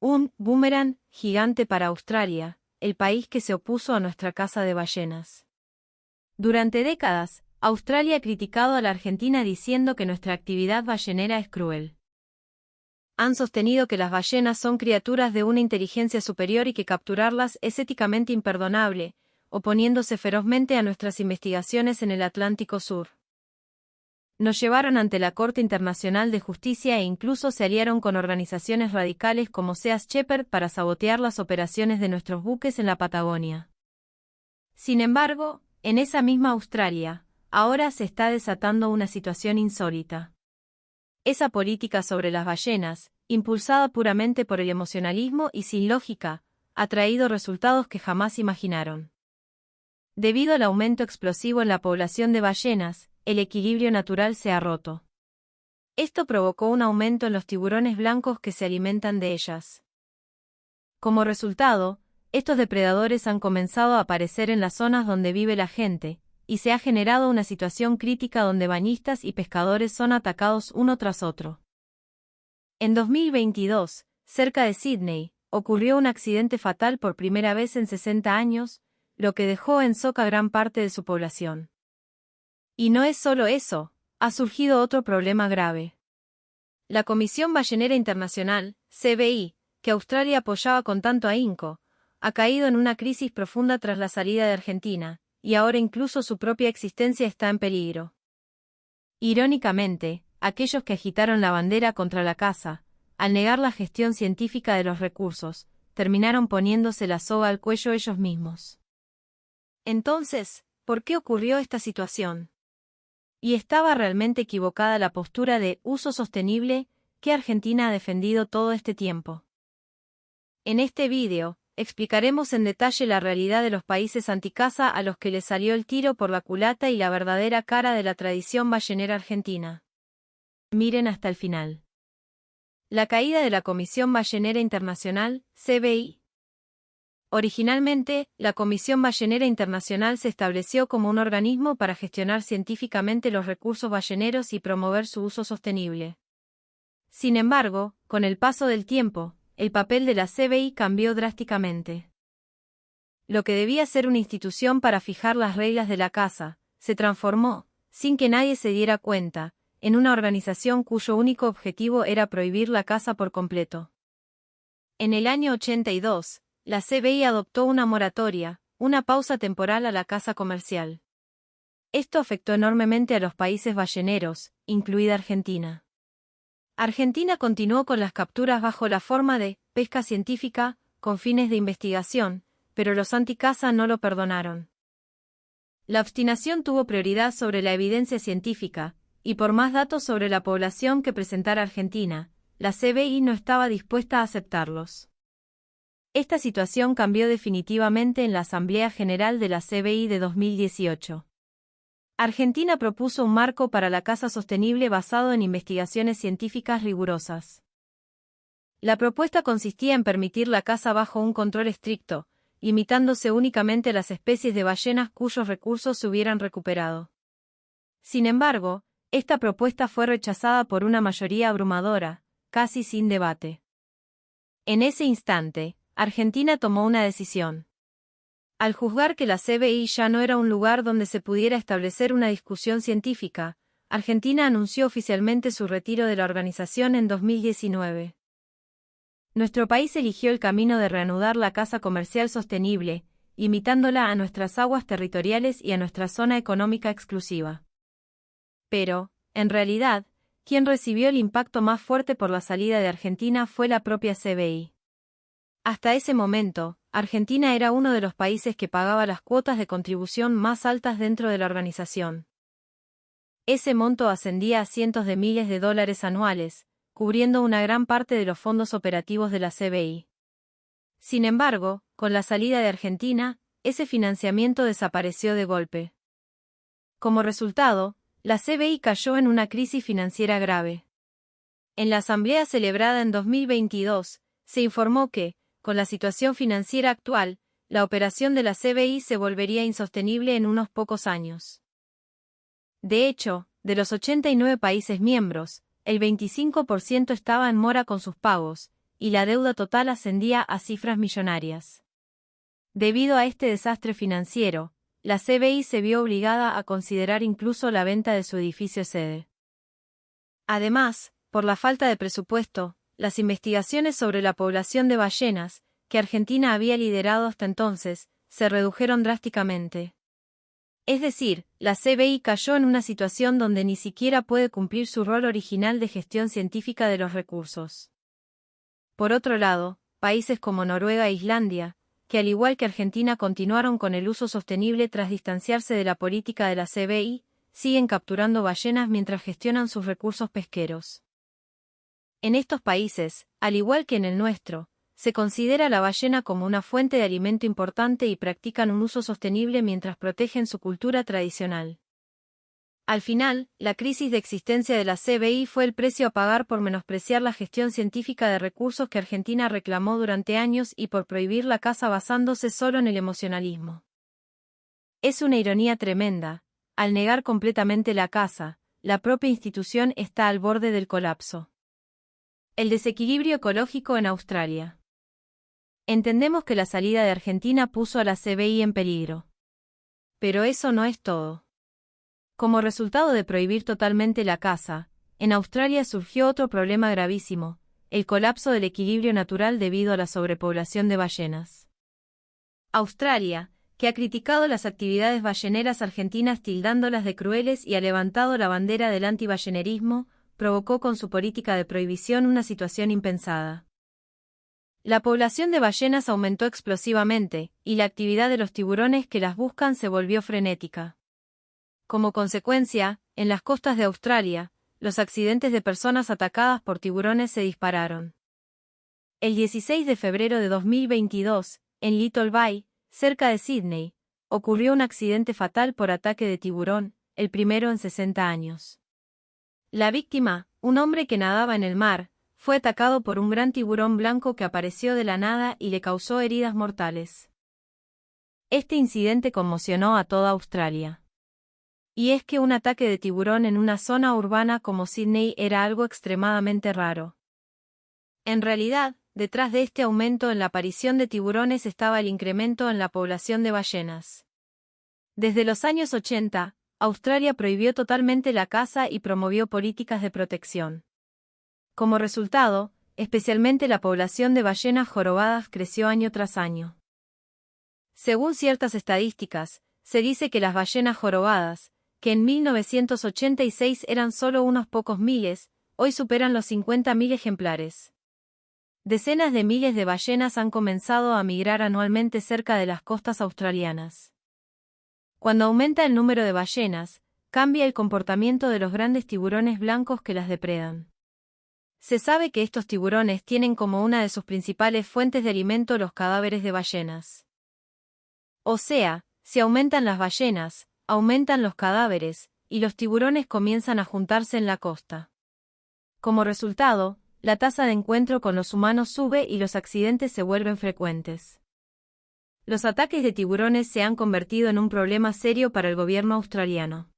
Un boomerang gigante para Australia, el país que se opuso a nuestra caza de ballenas. Durante décadas, Australia ha criticado a la Argentina diciendo que nuestra actividad ballenera es cruel. Han sostenido que las ballenas son criaturas de una inteligencia superior y que capturarlas es éticamente imperdonable, oponiéndose ferozmente a nuestras investigaciones en el Atlántico Sur. Nos llevaron ante la Corte Internacional de Justicia e incluso se aliaron con organizaciones radicales como Sea Shepherd para sabotear las operaciones de nuestros buques en la Patagonia. Sin embargo, en esa misma Australia, ahora se está desatando una situación insólita. Esa política sobre las ballenas, impulsada puramente por el emocionalismo y sin lógica, ha traído resultados que jamás imaginaron. Debido al aumento explosivo en la población de ballenas, el equilibrio natural se ha roto. Esto provocó un aumento en los tiburones blancos que se alimentan de ellas. Como resultado, estos depredadores han comenzado a aparecer en las zonas donde vive la gente, y se ha generado una situación crítica donde bañistas y pescadores son atacados uno tras otro. En 2022, cerca de Sídney, ocurrió un accidente fatal por primera vez en 60 años, lo que dejó en shock a gran parte de su población. Y no es solo eso, ha surgido otro problema grave. La Comisión Ballenera Internacional, CBI, que Australia apoyaba con tanto ahínco, ha caído en una crisis profunda tras la salida de Argentina, y ahora incluso su propia existencia está en peligro. Irónicamente, aquellos que agitaron la bandera contra la caza, al negar la gestión científica de los recursos, terminaron poniéndose la soga al cuello ellos mismos. Entonces, ¿por qué ocurrió esta situación? ¿Y estaba realmente equivocada la postura de uso sostenible que Argentina ha defendido todo este tiempo? En este vídeo, explicaremos en detalle la realidad de los países anticaza a los que les salió el tiro por la culata y la verdadera cara de la tradición ballenera argentina. Miren hasta el final. La caída de la Comisión Ballenera Internacional, CBI. Originalmente, la Comisión Ballenera Internacional se estableció como un organismo para gestionar científicamente los recursos balleneros y promover su uso sostenible. Sin embargo, con el paso del tiempo, el papel de la CBI cambió drásticamente. Lo que debía ser una institución para fijar las reglas de la caza, se transformó, sin que nadie se diera cuenta, en una organización cuyo único objetivo era prohibir la caza por completo. En el año 82, la CBI adoptó una moratoria, una pausa temporal a la caza comercial. Esto afectó enormemente a los países balleneros, incluida Argentina. Argentina continuó con las capturas bajo la forma de pesca científica, con fines de investigación, pero los anticaza no lo perdonaron. La obstinación tuvo prioridad sobre la evidencia científica, y por más datos sobre la población que presentara Argentina, la CBI no estaba dispuesta a aceptarlos. Esta situación cambió definitivamente en la Asamblea General de la CBI de 2018. Argentina propuso un marco para la caza sostenible basado en investigaciones científicas rigurosas. La propuesta consistía en permitir la caza bajo un control estricto, limitándose únicamente a las especies de ballenas cuyos recursos se hubieran recuperado. Sin embargo, esta propuesta fue rechazada por una mayoría abrumadora, casi sin debate. En ese instante, Argentina tomó una decisión. Al juzgar que la CBI ya no era un lugar donde se pudiera establecer una discusión científica, Argentina anunció oficialmente su retiro de la organización en 2019. Nuestro país eligió el camino de reanudar la caza comercial sostenible, limitándola a nuestras aguas territoriales y a nuestra zona económica exclusiva. Pero, en realidad, quien recibió el impacto más fuerte por la salida de Argentina fue la propia CBI. Hasta ese momento, Argentina era uno de los países que pagaba las cuotas de contribución más altas dentro de la organización. Ese monto ascendía a cientos de miles de dólares anuales, cubriendo una gran parte de los fondos operativos de la CBI. Sin embargo, con la salida de Argentina, ese financiamiento desapareció de golpe. Como resultado, la CBI cayó en una crisis financiera grave. En la asamblea celebrada en 2022, se informó que, con la situación financiera actual, la operación de la CBI se volvería insostenible en unos pocos años. De hecho, de los 89 países miembros, el 25% estaba en mora con sus pagos, y la deuda total ascendía a cifras millonarias. Debido a este desastre financiero, la CBI se vio obligada a considerar incluso la venta de su edificio sede. Además, por la falta de presupuesto, las investigaciones sobre la población de ballenas, que Argentina había liderado hasta entonces, se redujeron drásticamente. Es decir, la CBI cayó en una situación donde ni siquiera puede cumplir su rol original de gestión científica de los recursos. Por otro lado, países como Noruega e Islandia, que al igual que Argentina continuaron con el uso sostenible tras distanciarse de la política de la CBI, siguen capturando ballenas mientras gestionan sus recursos pesqueros. En estos países, al igual que en el nuestro, se considera la ballena como una fuente de alimento importante y practican un uso sostenible mientras protegen su cultura tradicional. Al final, la crisis de existencia de la CBI fue el precio a pagar por menospreciar la gestión científica de recursos que Argentina reclamó durante años y por prohibir la caza basándose solo en el emocionalismo. Es una ironía tremenda. Al negar completamente la caza, la propia institución está al borde del colapso. El desequilibrio ecológico en Australia. Entendemos que la salida de Argentina puso a la CBI en peligro. Pero eso no es todo. Como resultado de prohibir totalmente la caza, en Australia surgió otro problema gravísimo, el colapso del equilibrio natural debido a la sobrepoblación de ballenas. Australia, que ha criticado las actividades balleneras argentinas tildándolas de crueles y ha levantado la bandera del antiballenerismo, provocó con su política de prohibición una situación impensada. La población de ballenas aumentó explosivamente, y la actividad de los tiburones que las buscan se volvió frenética. Como consecuencia, en las costas de Australia, los accidentes de personas atacadas por tiburones se dispararon. El 16 de febrero de 2022, en Little Bay, cerca de Sydney, ocurrió un accidente fatal por ataque de tiburón, el primero en 60 años. La víctima, un hombre que nadaba en el mar, fue atacado por un gran tiburón blanco que apareció de la nada y le causó heridas mortales. Este incidente conmocionó a toda Australia. Y es que un ataque de tiburón en una zona urbana como Sydney era algo extremadamente raro. En realidad, detrás de este aumento en la aparición de tiburones estaba el incremento en la población de ballenas. Desde los años 80, Australia prohibió totalmente la caza y promovió políticas de protección. Como resultado, especialmente la población de ballenas jorobadas creció año tras año. Según ciertas estadísticas, se dice que las ballenas jorobadas, que en 1986 eran solo unos pocos miles, hoy superan los 50.000 ejemplares. Decenas de miles de ballenas han comenzado a migrar anualmente cerca de las costas australianas. Cuando aumenta el número de ballenas, cambia el comportamiento de los grandes tiburones blancos que las depredan. Se sabe que estos tiburones tienen como una de sus principales fuentes de alimento los cadáveres de ballenas. O sea, si aumentan las ballenas, aumentan los cadáveres, y los tiburones comienzan a juntarse en la costa. Como resultado, la tasa de encuentro con los humanos sube y los accidentes se vuelven frecuentes. Los ataques de tiburones se han convertido en un problema serio para el gobierno australiano.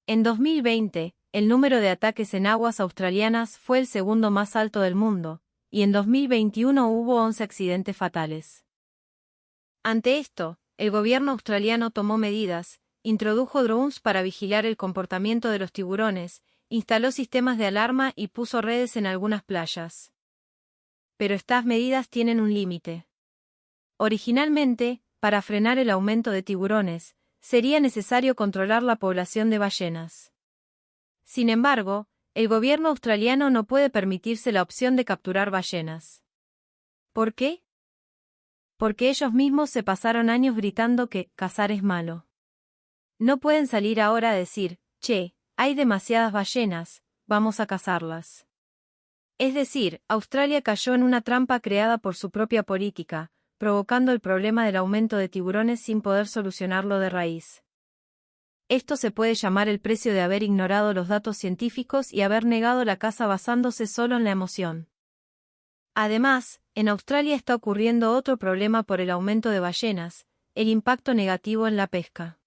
En 2020, el número de ataques en aguas australianas fue el segundo más alto del mundo, y en 2021 hubo 11 accidentes fatales. Ante esto, el gobierno australiano tomó medidas, introdujo drones para vigilar el comportamiento de los tiburones, instaló sistemas de alarma y puso redes en algunas playas. Pero estas medidas tienen un límite. Originalmente, para frenar el aumento de tiburones, sería necesario controlar la población de ballenas. Sin embargo, el gobierno australiano no puede permitirse la opción de capturar ballenas. ¿Por qué? Porque ellos mismos se pasaron años gritando que cazar es malo. No pueden salir ahora a decir, che, hay demasiadas ballenas, vamos a cazarlas. Es decir, Australia cayó en una trampa creada por su propia política, provocando el problema del aumento de tiburones sin poder solucionarlo de raíz. Esto se puede llamar el precio de haber ignorado los datos científicos y haber negado la caza basándose solo en la emoción. Además, en Australia está ocurriendo otro problema por el aumento de ballenas, el impacto negativo en la pesca.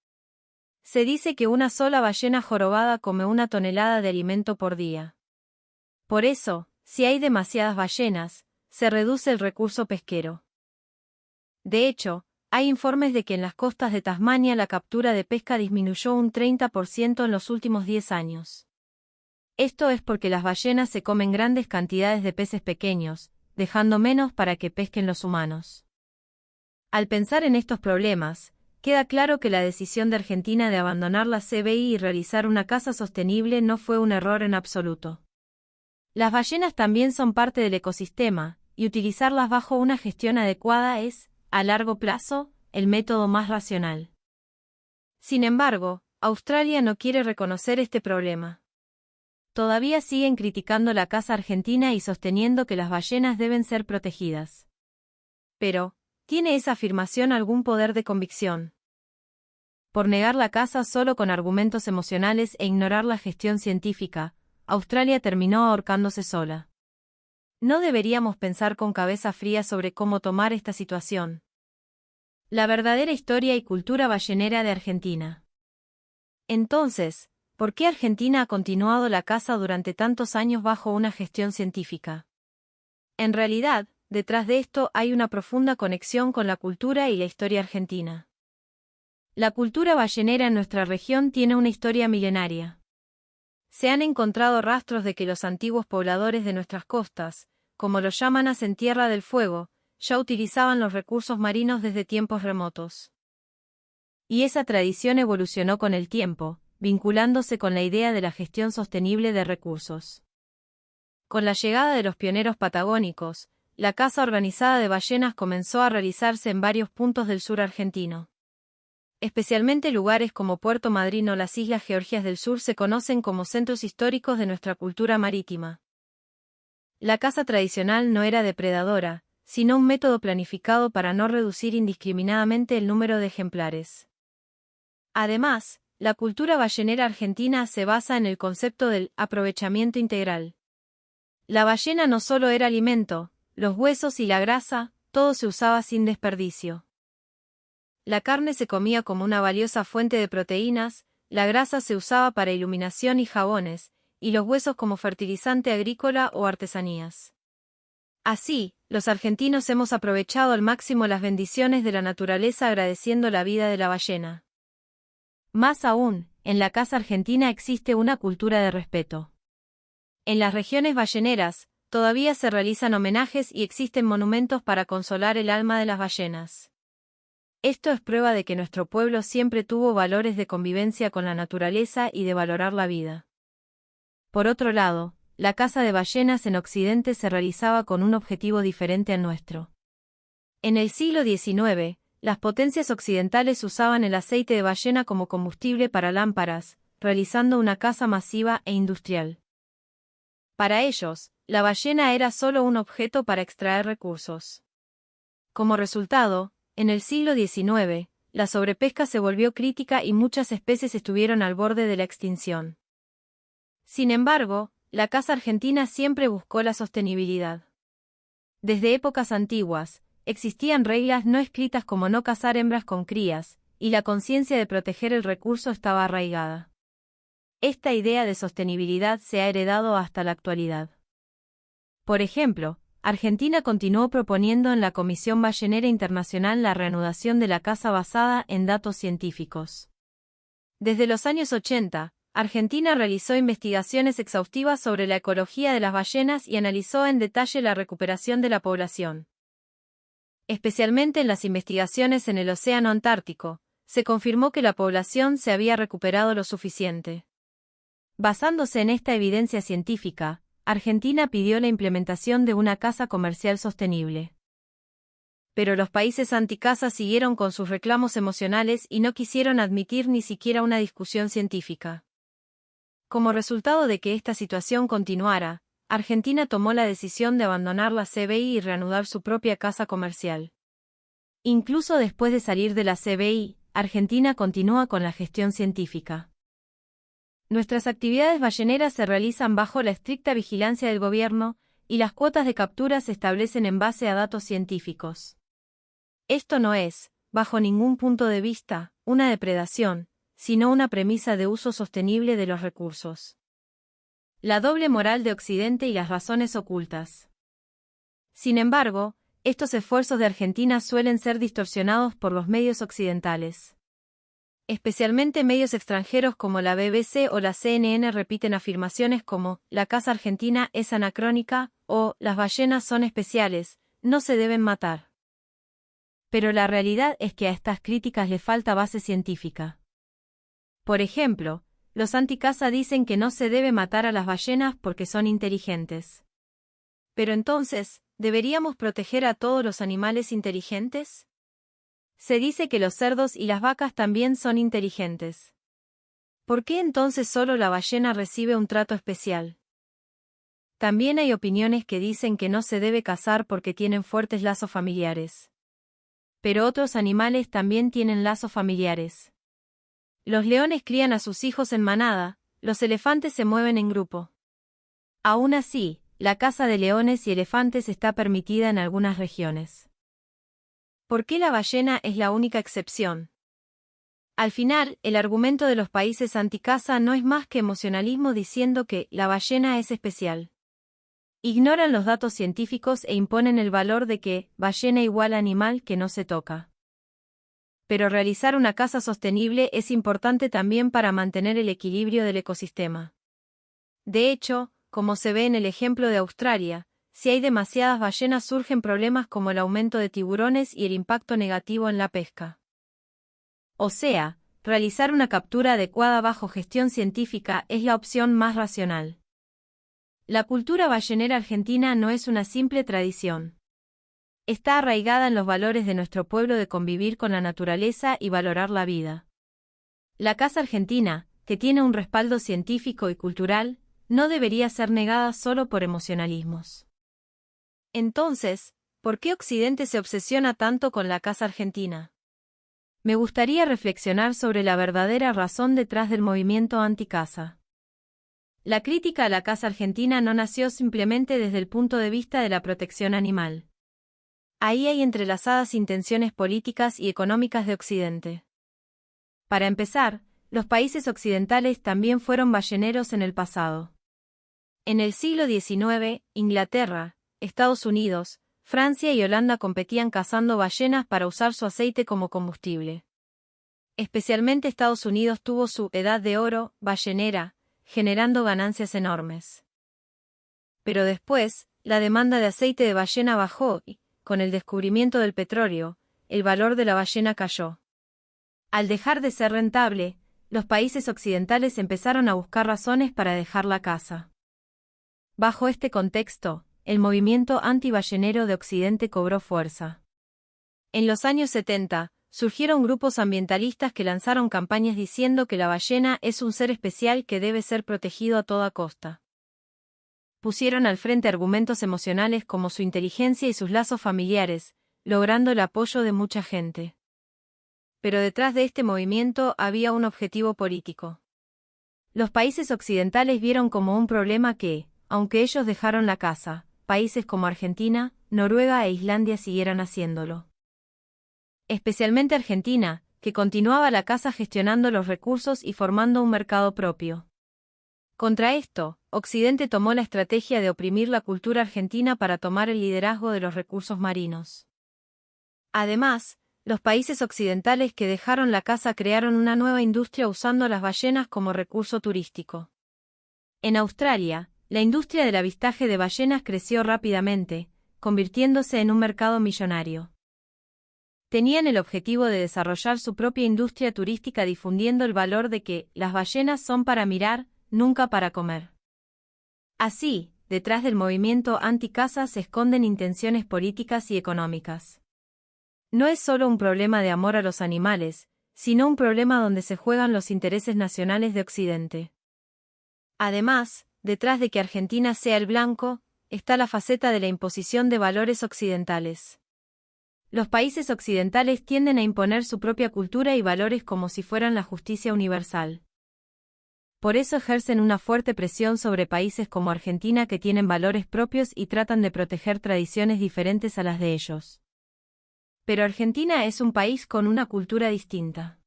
Se dice que una sola ballena jorobada come 1 tonelada de alimento por día. Por eso, si hay demasiadas ballenas, se reduce el recurso pesquero. De hecho, hay informes de que en las costas de Tasmania la captura de pesca disminuyó un 30% en los últimos 10 años. Esto es porque las ballenas se comen grandes cantidades de peces pequeños, dejando menos para que pesquen los humanos. Al pensar en estos problemas, queda claro que la decisión de Argentina de abandonar la CBI y realizar una caza sostenible no fue un error en absoluto. Las ballenas también son parte del ecosistema, y utilizarlas bajo una gestión adecuada es, a largo plazo, el método más racional. Sin embargo, Australia no quiere reconocer este problema. Todavía siguen criticando la caza argentina y sosteniendo que las ballenas deben ser protegidas. Pero, ¿tiene esa afirmación algún poder de convicción? Por negar la caza solo con argumentos emocionales e ignorar la gestión científica, Australia terminó ahorcándose sola. No deberíamos pensar con cabeza fría sobre cómo tomar esta situación. La verdadera historia y cultura ballenera de Argentina. Entonces, ¿por qué Argentina ha continuado la caza durante tantos años bajo una gestión científica? En realidad, detrás de esto hay una profunda conexión con la cultura y la historia argentina. La cultura ballenera en nuestra región tiene una historia milenaria. Se han encontrado rastros de que los antiguos pobladores de nuestras costas, como los yámanas en Tierra del Fuego, ya utilizaban los recursos marinos desde tiempos remotos. Y esa tradición evolucionó con el tiempo, vinculándose con la idea de la gestión sostenible de recursos. Con la llegada de los pioneros patagónicos, la caza organizada de ballenas comenzó a realizarse en varios puntos del sur argentino. Especialmente lugares como Puerto Madryn o las Islas Georgias del Sur se conocen como centros históricos de nuestra cultura marítima. La caza tradicional no era depredadora, sino un método planificado para no reducir indiscriminadamente el número de ejemplares. Además, la cultura ballenera argentina se basa en el concepto del aprovechamiento integral. La ballena no solo era alimento, los huesos y la grasa, todo se usaba sin desperdicio. La carne se comía como una valiosa fuente de proteínas, la grasa se usaba para iluminación y jabones, y los huesos como fertilizante agrícola o artesanías. Así, los argentinos hemos aprovechado al máximo las bendiciones de la naturaleza agradeciendo la vida de la ballena. Más aún, en la caza argentina existe una cultura de respeto. En las regiones balleneras, todavía se realizan homenajes y existen monumentos para consolar el alma de las ballenas. Esto es prueba de que nuestro pueblo siempre tuvo valores de convivencia con la naturaleza y de valorar la vida. Por otro lado, la caza de ballenas en Occidente se realizaba con un objetivo diferente al nuestro. En el siglo XIX, las potencias occidentales usaban el aceite de ballena como combustible para lámparas, realizando una caza masiva e industrial. Para ellos, la ballena era solo un objeto para extraer recursos. Como resultado, en el siglo XIX, la sobrepesca se volvió crítica y muchas especies estuvieron al borde de la extinción. Sin embargo, la caza argentina siempre buscó la sostenibilidad. Desde épocas antiguas, existían reglas no escritas como no cazar hembras con crías, y la conciencia de proteger el recurso estaba arraigada. Esta idea de sostenibilidad se ha heredado hasta la actualidad. Por ejemplo, Argentina continuó proponiendo en la Comisión Ballenera Internacional la reanudación de la caza basada en datos científicos. Desde los años 80, Argentina realizó investigaciones exhaustivas sobre la ecología de las ballenas y analizó en detalle la recuperación de la población. Especialmente en las investigaciones en el Océano Antártico, se confirmó que la población se había recuperado lo suficiente. Basándose en esta evidencia científica, Argentina pidió la implementación de una caza comercial sostenible. Pero los países anticaza siguieron con sus reclamos emocionales y no quisieron admitir ni siquiera una discusión científica. Como resultado de que esta situación continuara, Argentina tomó la decisión de abandonar la CBI y reanudar su propia caza comercial. Incluso después de salir de la CBI, Argentina continúa con la gestión científica. Nuestras actividades balleneras se realizan bajo la estricta vigilancia del gobierno, y las cuotas de captura se establecen en base a datos científicos. Esto no es, bajo ningún punto de vista, una depredación, sino una premisa de uso sostenible de los recursos. La doble moral de Occidente y las razones ocultas. Sin embargo, estos esfuerzos de Argentina suelen ser distorsionados por los medios occidentales. Especialmente medios extranjeros como la BBC o la CNN repiten afirmaciones como «la caza argentina es anacrónica» o «las ballenas son especiales, no se deben matar». Pero la realidad es que a estas críticas le falta base científica. Por ejemplo, los anticaza dicen que no se debe matar a las ballenas porque son inteligentes. Pero entonces, ¿deberíamos proteger a todos los animales inteligentes? Se dice que los cerdos y las vacas también son inteligentes. ¿Por qué entonces solo la ballena recibe un trato especial? También hay opiniones que dicen que no se debe cazar porque tienen fuertes lazos familiares. Pero otros animales también tienen lazos familiares. Los leones crían a sus hijos en manada, los elefantes se mueven en grupo. Aún así, la caza de leones y elefantes está permitida en algunas regiones. ¿Por qué la ballena es la única excepción? Al final, el argumento de los países anticaza no es más que emocionalismo diciendo que la ballena es especial. Ignoran los datos científicos e imponen el valor de que ballena igual animal que no se toca. Pero realizar una caza sostenible es importante también para mantener el equilibrio del ecosistema. De hecho, como se ve en el ejemplo de Australia, si hay demasiadas ballenas surgen problemas como el aumento de tiburones y el impacto negativo en la pesca. O sea, realizar una captura adecuada bajo gestión científica es la opción más racional. La cultura ballenera argentina no es una simple tradición. Está arraigada en los valores de nuestro pueblo de convivir con la naturaleza y valorar la vida. La caza argentina, que tiene un respaldo científico y cultural, no debería ser negada solo por emocionalismos. Entonces, ¿por qué Occidente se obsesiona tanto con la caza argentina? Me gustaría reflexionar sobre la verdadera razón detrás del movimiento anticaza. La crítica a la caza argentina no nació simplemente desde el punto de vista de la protección animal. Ahí hay entrelazadas intenciones políticas y económicas de Occidente. Para empezar, los países occidentales también fueron balleneros en el pasado. En el siglo XIX, Inglaterra, Estados Unidos, Francia y Holanda competían cazando ballenas para usar su aceite como combustible. Especialmente Estados Unidos tuvo su «edad de oro» ballenera, generando ganancias enormes. Pero después, la demanda de aceite de ballena bajó y, con el descubrimiento del petróleo, el valor de la ballena cayó. Al dejar de ser rentable, los países occidentales empezaron a buscar razones para dejar la caza. Bajo este contexto, el movimiento antiballenero de Occidente cobró fuerza. En los años 70, surgieron grupos ambientalistas que lanzaron campañas diciendo que la ballena es un ser especial que debe ser protegido a toda costa. Pusieron al frente argumentos emocionales como su inteligencia y sus lazos familiares, logrando el apoyo de mucha gente. Pero detrás de este movimiento había un objetivo político. Los países occidentales vieron como un problema que, aunque ellos dejaron la caza, países como Argentina, Noruega e Islandia siguieran haciéndolo. Especialmente Argentina, que continuaba la caza gestionando los recursos y formando un mercado propio. Contra esto, Occidente tomó la estrategia de oprimir la cultura argentina para tomar el liderazgo de los recursos marinos. Además, los países occidentales que dejaron la caza crearon una nueva industria usando las ballenas como recurso turístico. En Australia, la industria del avistaje de ballenas creció rápidamente, convirtiéndose en un mercado millonario. Tenían el objetivo de desarrollar su propia industria turística difundiendo el valor de que las ballenas son para mirar, nunca para comer. Así, detrás del movimiento anticaza se esconden intenciones políticas y económicas. No es solo un problema de amor a los animales, sino un problema donde se juegan los intereses nacionales de Occidente. Además, detrás de que Argentina sea el blanco, está la faceta de la imposición de valores occidentales. Los países occidentales tienden a imponer su propia cultura y valores como si fueran la justicia universal. Por eso ejercen una fuerte presión sobre países como Argentina que tienen valores propios y tratan de proteger tradiciones diferentes a las de ellos. Pero Argentina es un país con una cultura distinta.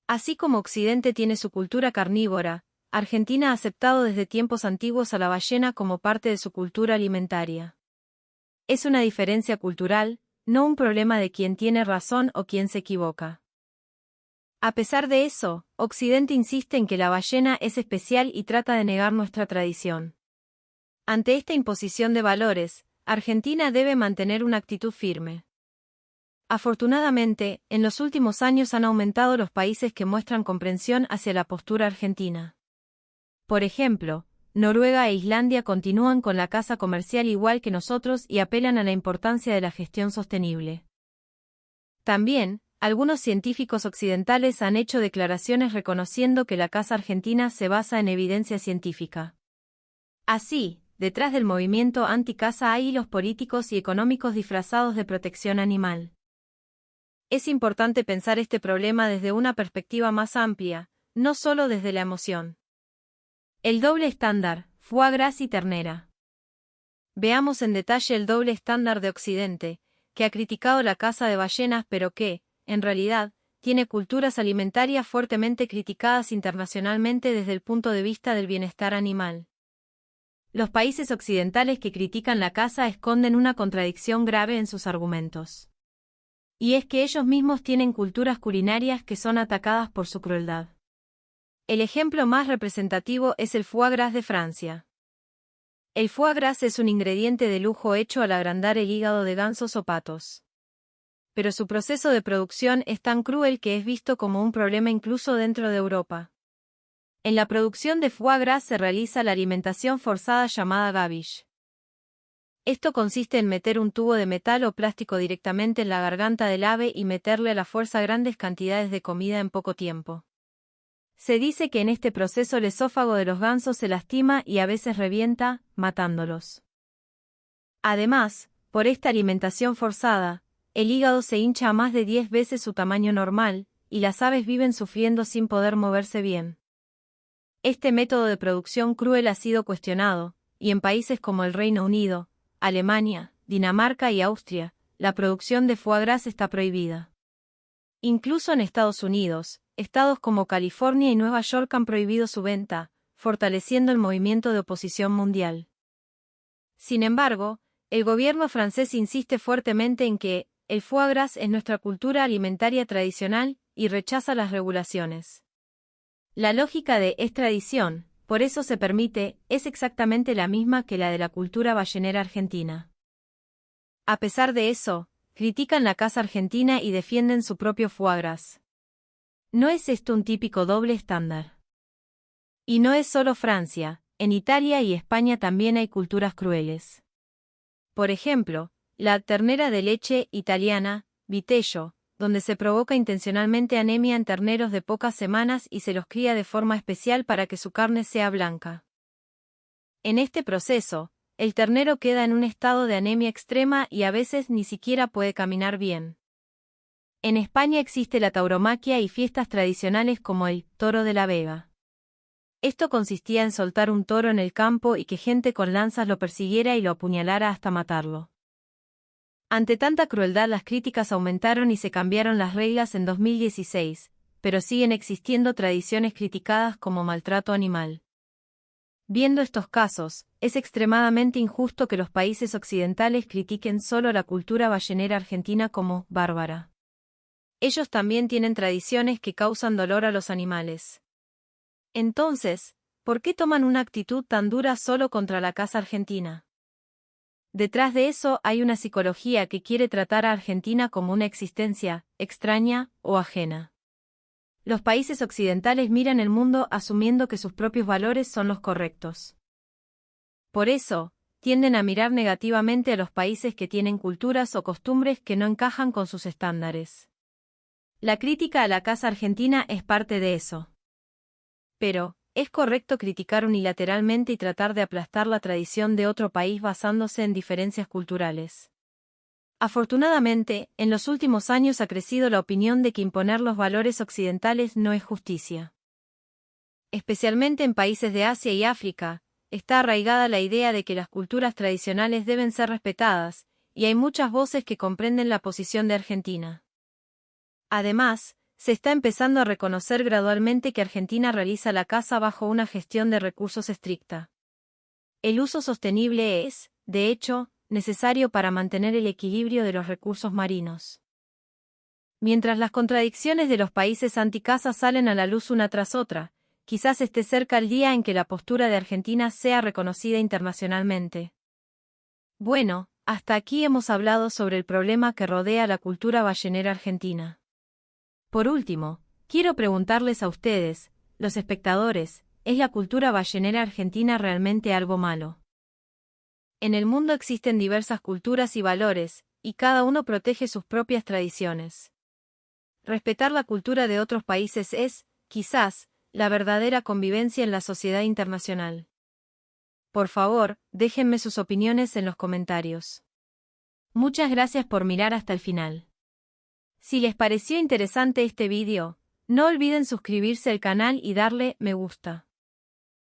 Así como Occidente tiene su cultura carnívora, Argentina ha aceptado desde tiempos antiguos a la ballena como parte de su cultura alimentaria. Es una diferencia cultural, no un problema de quién tiene razón o quién se equivoca. A pesar de eso, Occidente insiste en que la ballena es especial y trata de negar nuestra tradición. Ante esta imposición de valores, Argentina debe mantener una actitud firme. Afortunadamente, en los últimos años han aumentado los países que muestran comprensión hacia la postura argentina. Por ejemplo, Noruega e Islandia continúan con la caza comercial igual que nosotros y apelan a la importancia de la gestión sostenible. También, algunos científicos occidentales han hecho declaraciones reconociendo que la caza argentina se basa en evidencia científica. Así, detrás del movimiento anti-caza hay hilos políticos y económicos disfrazados de protección animal. Es importante pensar este problema desde una perspectiva más amplia, no solo desde la emoción. El doble estándar, foie gras y ternera. Veamos en detalle el doble estándar de Occidente, que ha criticado la caza de ballenas pero que, en realidad, tiene culturas alimentarias fuertemente criticadas internacionalmente desde el punto de vista del bienestar animal. Los países occidentales que critican la caza esconden una contradicción grave en sus argumentos. Y es que ellos mismos tienen culturas culinarias que son atacadas por su crueldad. El ejemplo más representativo es el foie gras de Francia. El foie gras es un ingrediente de lujo hecho al agrandar el hígado de gansos o patos. Pero su proceso de producción es tan cruel que es visto como un problema incluso dentro de Europa. En la producción de foie gras se realiza la alimentación forzada llamada gavage. Esto consiste en meter un tubo de metal o plástico directamente en la garganta del ave y meterle a la fuerza grandes cantidades de comida en poco tiempo. Se dice que en este proceso el esófago de los gansos se lastima y a veces revienta, matándolos. Además, por esta alimentación forzada, el hígado se hincha a más de 10 veces su tamaño normal, y las aves viven sufriendo sin poder moverse bien. Este método de producción cruel ha sido cuestionado, y en países como el Reino Unido, Alemania, Dinamarca y Austria, la producción de foie gras está prohibida. Incluso en Estados Unidos, estados como California y Nueva York han prohibido su venta, fortaleciendo el movimiento de oposición mundial. Sin embargo, el gobierno francés insiste fuertemente en que el foie gras es nuestra cultura alimentaria tradicional y rechaza las regulaciones. La lógica de es tradición, por eso se permite, es exactamente la misma que la de la cultura ballenera argentina. A pesar de eso, critican la caza argentina y defienden su propio foie gras. ¿No es esto un típico doble estándar? Y no es solo Francia, en Italia y España también hay culturas crueles. Por ejemplo, la ternera de leche italiana, vitello, donde se provoca intencionalmente anemia en terneros de pocas semanas y se los cría de forma especial para que su carne sea blanca. En este proceso, el ternero queda en un estado de anemia extrema y a veces ni siquiera puede caminar bien. En España existe la tauromaquia y fiestas tradicionales como el Toro de la Vega. Esto consistía en soltar un toro en el campo y que gente con lanzas lo persiguiera y lo apuñalara hasta matarlo. Ante tanta crueldad las críticas aumentaron y se cambiaron las reglas en 2016, pero siguen existiendo tradiciones criticadas como maltrato animal. Viendo estos casos, es extremadamente injusto que los países occidentales critiquen solo la cultura ballenera argentina como bárbara. Ellos también tienen tradiciones que causan dolor a los animales. Entonces, ¿por qué toman una actitud tan dura solo contra la caza argentina? Detrás de eso hay una psicología que quiere tratar a Argentina como una existencia extraña o ajena. Los países occidentales miran el mundo asumiendo que sus propios valores son los correctos. Por eso, tienden a mirar negativamente a los países que tienen culturas o costumbres que no encajan con sus estándares. La crítica a la caza argentina es parte de eso. Pero, ¿es correcto criticar unilateralmente y tratar de aplastar la tradición de otro país basándose en diferencias culturales? Afortunadamente, en los últimos años ha crecido la opinión de que imponer los valores occidentales no es justicia. Especialmente en países de Asia y África, está arraigada la idea de que las culturas tradicionales deben ser respetadas, y hay muchas voces que comprenden la posición de Argentina. Además, se está empezando a reconocer gradualmente que Argentina realiza la caza bajo una gestión de recursos estricta. El uso sostenible es, de hecho, necesario para mantener el equilibrio de los recursos marinos. Mientras las contradicciones de los países anticaza salen a la luz una tras otra, quizás esté cerca el día en que la postura de Argentina sea reconocida internacionalmente. Bueno, hasta aquí hemos hablado sobre el problema que rodea la cultura ballenera argentina. Por último, quiero preguntarles a ustedes, los espectadores, ¿es la cultura ballenera argentina realmente algo malo? En el mundo existen diversas culturas y valores, y cada uno protege sus propias tradiciones. Respetar la cultura de otros países es, quizás, la verdadera convivencia en la sociedad internacional. Por favor, déjenme sus opiniones en los comentarios. Muchas gracias por mirar hasta el final. Si les pareció interesante este vídeo, no olviden suscribirse al canal y darle me gusta.